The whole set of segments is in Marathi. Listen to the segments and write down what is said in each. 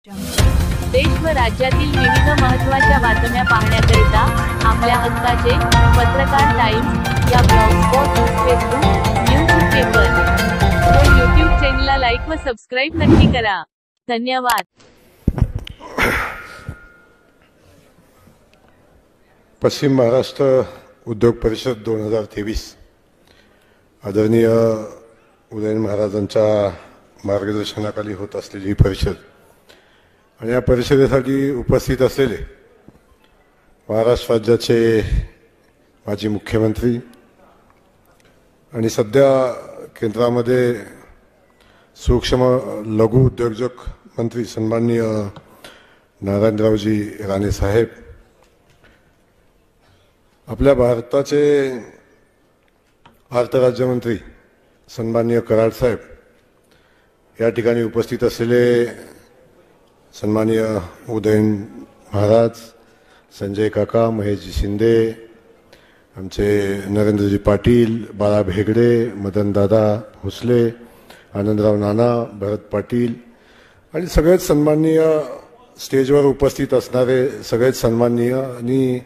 देश व राज्यातील विविध महत्त्वाच्या बातम्या पाहण्याकरिता आपल्या हक्काचे पत्रकार टाइम्स या ब्लॉगस्पॉट, फेसबुक, न्यूज पेपर व यूट्यूब चॅनलला लाईक व सबस्क्राईब नक्की करा. धन्यवाद. पश्चिम महाराष्ट्र उद्योग परिषद 2023 आदरणीय उदयन महाराजांच्या मार्गदर्शनाखाली होत असलेली ही परिषद आणि या परिषदेसाठी उपस्थित असलेले महाराष्ट्र राज्याचे माजी मुख्यमंत्री आणि सध्या केंद्रामध्ये सूक्ष्म लघु उद्योजक मंत्री सन्माननीय नारायणरावजी राणे साहेब, आपल्या भारताचे अर्थ राज्यमंत्री सन्माननीय कराड साहेब, या ठिकाणी उपस्थित असलेले सन्माननीय उदयन महाराज, संजय काका, महेशजी शिंदे, आमचे नरेंद्रजी पाटील, बाळा भेगडे, मदनदादा भोसले, आनंदराव नाना, भरत पाटील आणि सगळेच सन्माननीय स्टेजवर उपस्थित असणारे सगळेच सन्माननीय आणि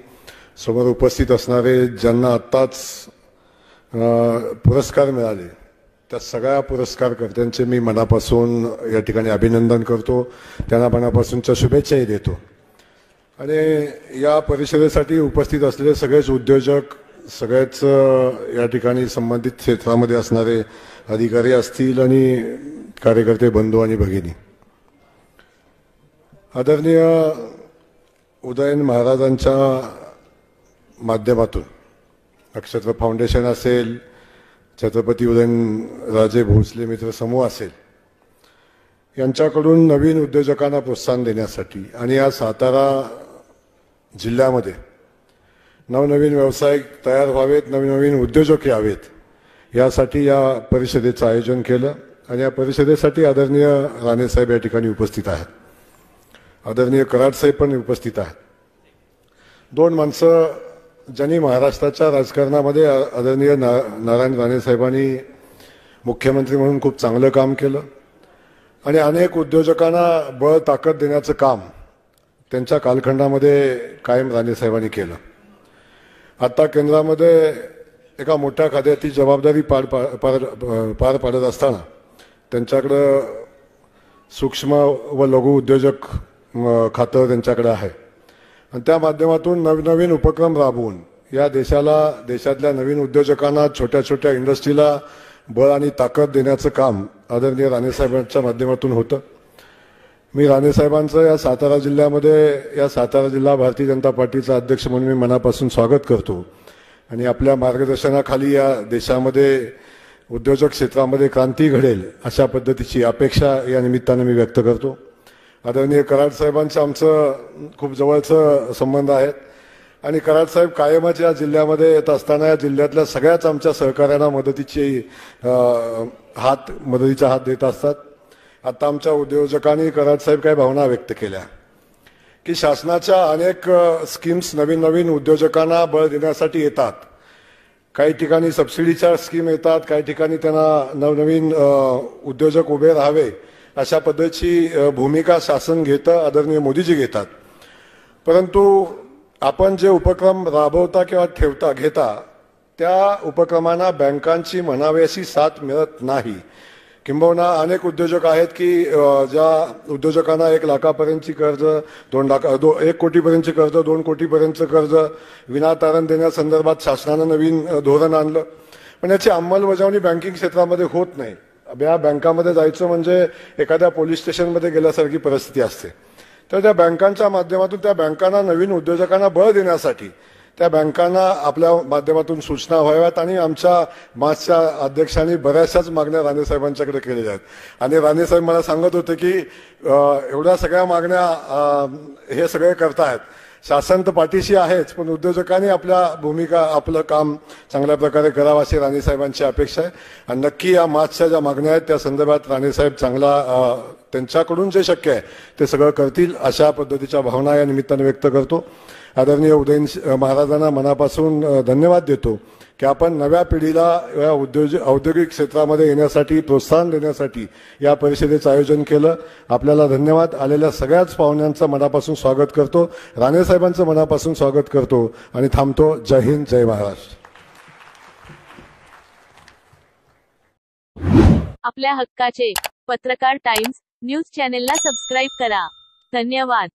समोर उपस्थित असणारे ज्यांना आत्ताच पुरस्कार मिळाले त्या सगळ्या पुरस्कारकर्त्यांचे मी मनापासून या ठिकाणी अभिनंदन करतो, त्यांना मनापासूनच्या शुभेच्छाही देतो. आणि या परिषदेसाठी उपस्थित असलेले सगळेच उद्योजक, सगळेच या ठिकाणी संबंधित क्षेत्रामध्ये असणारे अधिकारी असतील आणि कार्यकर्ते बंधू आणि भगिनी, आदरणीय उदयन महाराजांच्या माध्यमातून नक्षत्र फाउंडेशन असेल, छत्रपती उदयनराजे भोसले मित्र समूह असेल, यांच्याकडून नवीन उद्योजकांना प्रोत्साहन देण्यासाठी आणि या सातारा जिल्ह्यामध्ये नवनवीन व्यवसाय तयार व्हावेत, नवनवीन उद्योजक यावेत, यासाठी या परिषदेचं आयोजन केलं. आणि या परिषदेसाठी आदरणीय राणेसाहेब या ठिकाणी उपस्थित आहेत, आदरणीय कराड साहेब पण उपस्थित आहेत. दोन माणसं ज्यांनी महाराष्ट्राच्या राजकारणामध्ये आदरणीय नारायण राणे साहेबांनी मुख्यमंत्री म्हणून खूप चांगलं काम केलं आणि अनेक उद्योजकांना बळ ताकद देण्याचं काम त्यांच्या कालखंडामध्ये कायम राणे साहेबांनी केलं. आता केंद्रामध्ये एका मोठ्या खात्याची जबाबदारी पार पाडत असताना त्यांच्याकडं सूक्ष्म व लघु उद्योजक खातं त्यांच्याकडे आहे आणि त्या माध्यमातून नवनवीन उपक्रम राबवून या देशातल्या नवीन उद्योजकांना, छोट्या छोट्या इंडस्ट्रीला बळ आणि ताकद देण्याचं काम आदरणीय राणेसाहेबांच्या माध्यमातून होतं. मी राणेसाहेबांचं या सातारा जिल्ह्यामध्ये, या सातारा जिल्हा भारतीय जनता पार्टीचा अध्यक्ष म्हणून मी मनापासून स्वागत करतो आणि आपल्या मार्गदर्शनाखाली या देशामध्ये उद्योजक क्षेत्रामध्ये क्रांती घडेल अशा पद्धतीची अपेक्षा या निमित्तानं मी व्यक्त करतो. आदरणीय कराड साहेबांचं आमचं खूप जवळचं संबंध आहेत आणि कराड साहेब कायमच या जिल्ह्यामध्ये येत असताना या जिल्ह्यातल्या सगळ्याच आमच्या सहकार्यांना मदतीचा हात देत असतात. आता आमच्या उद्योजकांनी कराड साहेब काही भावना व्यक्त केल्या की शासनाच्या अनेक स्कीम्स नवीन नवीन उद्योजकांना बळ देण्यासाठी येतात. काही ठिकाणी सबसिडीच्या स्कीम येतात, काही ठिकाणी त्यांना नवनवीन उद्योजक उभे राहावे अशा पद्धतीची भूमिका शासन घेतं, आदरणीय मोदीजी घेतात. परंतु आपण जे उपक्रम राबवता किंवा घेता त्या उपक्रमांना बँकांची म्हणावी अशी साथ मिळत नाही. किंबहुना अनेक उद्योजक आहेत की ज्या उद्योजकांना 1 लाखापर्यंतची कर्ज, 1 कोटीपर्यंतची कर्ज, 2 कोटीपर्यंतचं कर्ज विनातारण देण्यासंदर्भात शासनानं नवीन धोरण आणलं, पण याची अंमलबजावणी बँकिंग क्षेत्रामध्ये होत नाही. या बँकामध्ये जायचं म्हणजे एखाद्या पोलीस स्टेशनमध्ये गेल्यासारखी परिस्थिती असते. तर त्या बँकांच्या माध्यमातून त्या बँकांना नवीन उद्योजकांना बळ देण्यासाठी त्या बँकांना आपल्या माध्यमातून सूचना व्हाव्यात आणि आमच्या मासच्या अध्यक्षांनी बऱ्याचशाच मागण्या राणेसाहेबांच्याकडे केलेल्या आहेत. आणि राणेसाहेब मला सांगत होते की एवढ्या सगळ्या मागण्या हे सगळे करतायत, शासन तर पाठीशी आहेच, पण उद्योजकांनी आपलं काम चांगल्या प्रकारे करावं अशी राणेसाहेबांची अपेक्षा आहे. आणि नक्की या मार्चच्या ज्या मागण्या आहेत त्या संदर्भात राणेसाहेब त्यांच्याकडून जे शक्य आहे ते सगळं करतील अशा पद्धतीच्या भावना या निमित्ताने व्यक्त करतो. आदरणीय उदयन महाराजांना मनापासून धन्यवाद देतो की आपण नव्या पिढीला या औद्योगिक क्षेत्रामध्ये येण्यासाठी प्रोत्साहन देण्यासाठी या परिषदेचं आयोजन केलं. आपल्याला धन्यवाद. आलेल्या सगळ्याच पाहुण्यांचं मनापासून स्वागत करतो. राणेसाहेबांचं मनापासून स्वागत करतो आणि थांबतो. जय हिंद, जय महाराष्ट्र. आपल्या हक्काचे पत्रकार टाइम्स न्यूज चॅनेलला सबस्क्राईब करा. धन्यवाद.